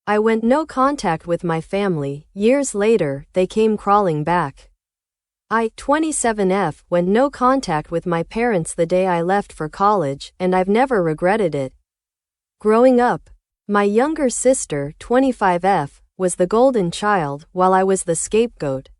I went no contact with my family. Years later, they came crawling back. I, 27F, went no contact with my parents the day I left for college, and I've never regretted it. Growing up, my younger sister, 25F, was the golden child, while I was the scapegoat.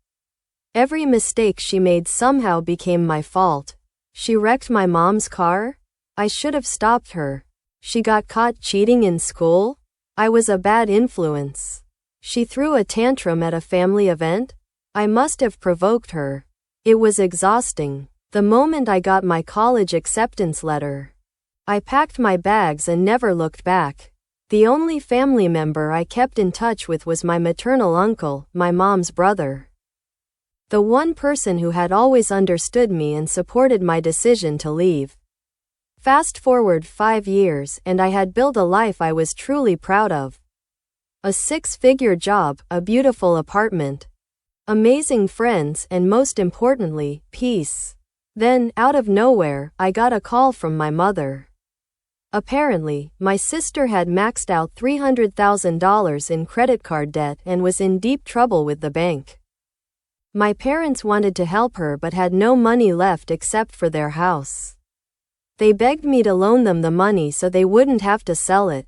Every mistake she made somehow became my fault. She wrecked my mom's car? I should have stopped her. She got caught cheating in school? I was a bad influence. She threw a tantrum at a family event? I must have provoked her. It was exhausting. The moment I got my college acceptance letter, I packed my bags and never looked back. The only family member I kept in touch with was my maternal uncle, my mom's brother. The one person who had always understood me and supported my decision to leave. Fast forward 5 years, and I had built a life I was truly proud of. A 6-figure job, a beautiful apartment, amazing friends, and most importantly, peace. Then, out of nowhere, I got a call from my mother. Apparently, my sister had maxed out $300,000 in credit card debt and was in deep trouble with the bank. My parents wanted to help her but had no money left except for their house. They begged me to loan them the money so they wouldn't have to sell it.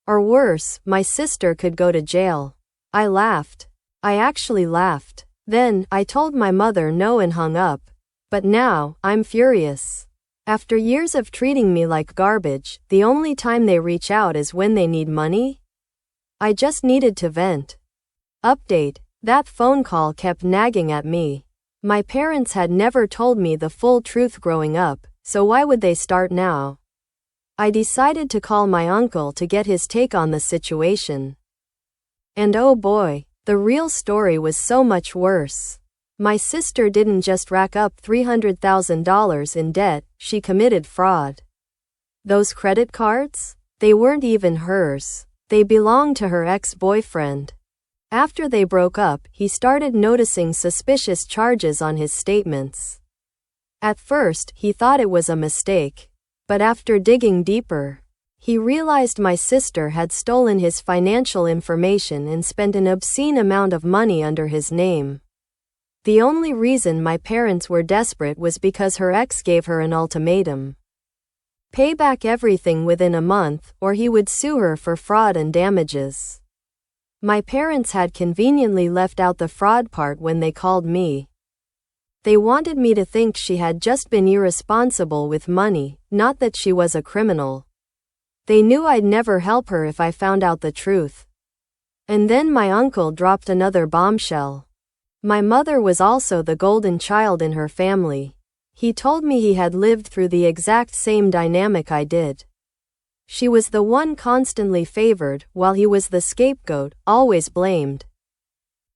Or worse, my sister could go to jail. I laughed. I actually laughed. Then, I told my mother no and hung up. But now, I'm furious. After years of treating me like garbage, the only time they reach out is when they need money? I just needed to vent. Update. That phone call kept nagging at me. My parents had never told me the full truth growing up, so why would they start now? I decided to call my uncle to get his take on the situation. And oh boy, the real story was so much worse. My sister didn't just rack up $300,000 in debt, she committed fraud. Those credit cards? They weren't even hers. They belonged to her ex-boyfriend. After they broke up, he started noticing suspicious charges on his statements. At first, he thought it was a mistake. But after digging deeper, he realized my sister had stolen his financial information and spent an obscene amount of money under his name. The only reason my parents were desperate was because her ex gave her an ultimatum. Pay back everything within a month, or he would sue her for fraud and damages. My parents had conveniently left out the fraud part when they called me. They wanted me to think she had just been irresponsible with money, not that she was a criminal. They knew I'd never help her if I found out the truth. And then my uncle dropped another bombshell. My mother was also the golden child in her family. He told me he had lived through the exact same dynamic I did. She was the one constantly favored, while he was the scapegoat, always blamed.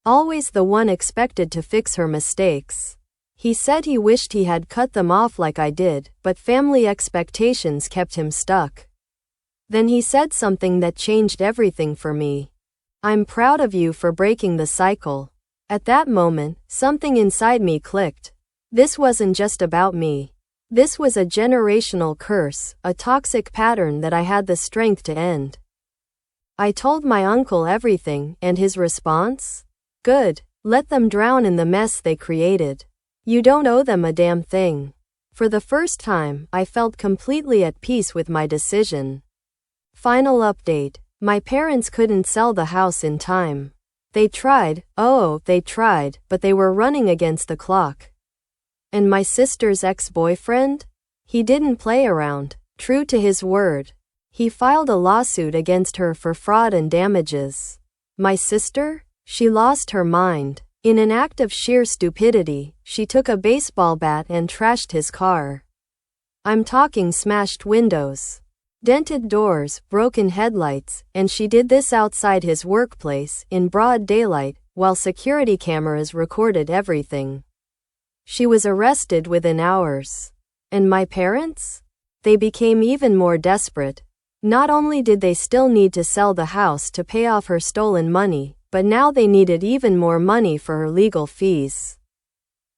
Always the one expected to fix her mistakes. He said he wished he had cut them off like I did, but family expectations kept him stuck. Then he said something that changed everything for me. "I'm proud of you for breaking the cycle." At that moment, something inside me clicked. This wasn't just about me. This was a generational curse, a toxic pattern that I had the strength to end. I told my uncle everything, and his response? Good. Let them drown in the mess they created. You don't owe them a damn thing. For the first time, I felt completely at peace with my decision. Final update. My parents couldn't sell the house in time. They tried, but they were running against the clock. And my sister's ex-boyfriend? He didn't play around. True to his word, he filed a lawsuit against her for fraud and damages. My sister? She lost her mind. In an act of sheer stupidity, she took a baseball bat and trashed his car. I'm talking smashed windows, dented doors, broken headlights, and she did this outside his workplace, in broad daylight, while security cameras recorded everything. She was arrested within hours. And my parents? They became even more desperate. Not only did they still need to sell the house to pay off her stolen money, but now they needed even more money for her legal fees.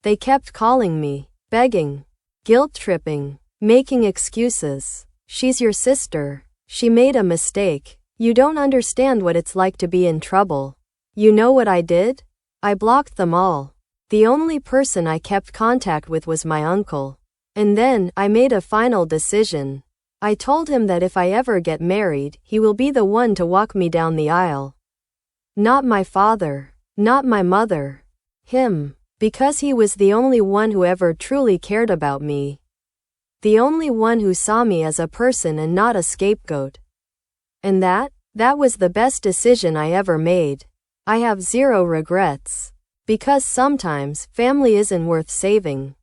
They kept calling me, begging, guilt-tripping, making excuses. She's your sister. She made a mistake. You don't understand what it's like to be in trouble. You know what I did? I blocked them all. The only person I kept contact with was my uncle. And then, I made a final decision. I told him that if I ever get married, he will be the one to walk me down the aisle. Not my father. Not my mother. Him. Because he was the only one who ever truly cared about me. The only one who saw me as a person and not a scapegoat. And that was the best decision I ever made. I have zero regrets. Because sometimes, family isn't worth saving.